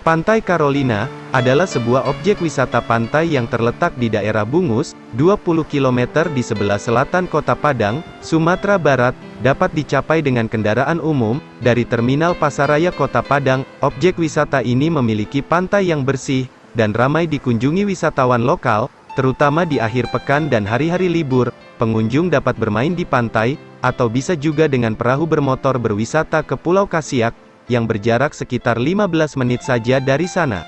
Pantai Carolina adalah sebuah objek wisata pantai yang terletak di daerah Bungus, 20 km di sebelah selatan Kota Padang, Sumatera Barat, dapat dicapai dengan kendaraan umum. Dari Terminal Pasaraya Kota Padang, objek wisata ini memiliki pantai yang bersih, dan ramai dikunjungi wisatawan lokal, terutama di akhir pekan dan hari-hari libur. Pengunjung dapat bermain di pantai, atau bisa juga dengan perahu bermotor berwisata ke Pulau Kasiak, yang berjarak sekitar 15 menit saja dari sana.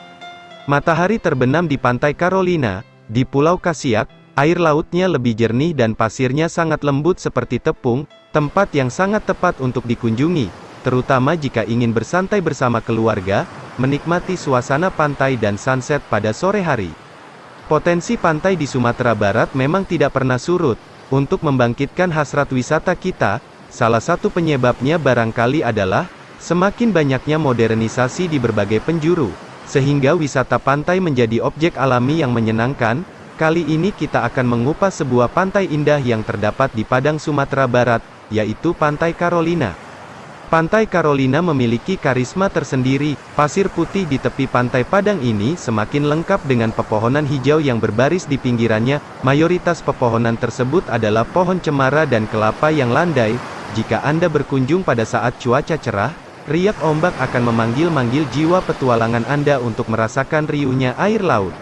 Matahari terbenam di Pantai Carolina, di Pulau Kasiak, air lautnya lebih jernih dan pasirnya sangat lembut seperti tepung, tempat yang sangat tepat untuk dikunjungi, terutama jika ingin bersantai bersama keluarga, menikmati suasana pantai dan sunset pada sore hari. Potensi pantai di Sumatera Barat memang tidak pernah surut. Untuk membangkitkan hasrat wisata kita, salah satu penyebabnya barangkali adalah semakin banyaknya modernisasi di berbagai penjuru, sehingga wisata pantai menjadi objek alami yang menyenangkan. Kali ini kita akan mengupas sebuah pantai indah yang terdapat di Padang, Sumatera Barat, yaitu Pantai Carolina. Pantai Carolina memiliki karisma tersendiri. Pasir putih di tepi pantai Padang ini semakin lengkap dengan pepohonan hijau yang berbaris di pinggirannya. Mayoritas pepohonan tersebut adalah pohon cemara dan kelapa yang landai. Jika Anda berkunjung pada saat cuaca cerah, riak ombak akan memanggil-manggil jiwa petualangan Anda untuk merasakan riuhnya air laut.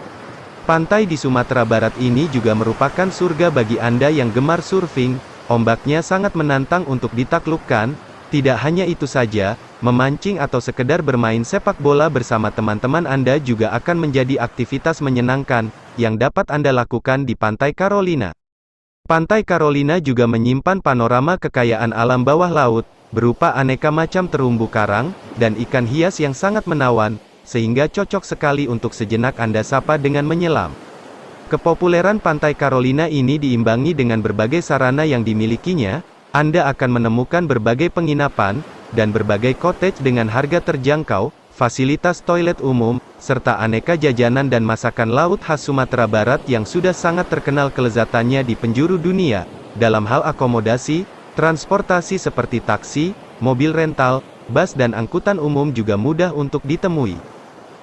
Pantai di Sumatera Barat ini juga merupakan surga bagi Anda yang gemar surfing. Ombaknya sangat menantang untuk ditaklukkan. Tidak hanya itu saja, memancing atau sekedar bermain sepak bola bersama teman-teman Anda juga akan menjadi aktivitas menyenangkan, yang dapat Anda lakukan di Pantai Carolina. Pantai Carolina juga menyimpan panorama kekayaan alam bawah laut, berupa aneka macam terumbu karang, dan ikan hias yang sangat menawan, sehingga cocok sekali untuk sejenak Anda sapa dengan menyelam. Kepopuleran Pantai Carolina ini diimbangi dengan berbagai sarana yang dimilikinya. Anda akan menemukan berbagai penginapan, dan berbagai cottage dengan harga terjangkau, fasilitas toilet umum, serta aneka jajanan dan masakan laut khas Sumatera Barat yang sudah sangat terkenal kelezatannya di penjuru dunia. Dalam hal akomodasi, transportasi seperti taksi, mobil rental, bus dan angkutan umum juga mudah untuk ditemui.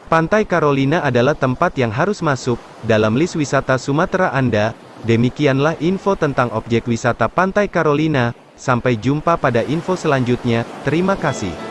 Pantai Carolina adalah tempat yang harus masuk dalam list wisata Sumatera Anda. Demikianlah info tentang objek wisata Pantai Carolina. Sampai jumpa pada info selanjutnya. Terima kasih.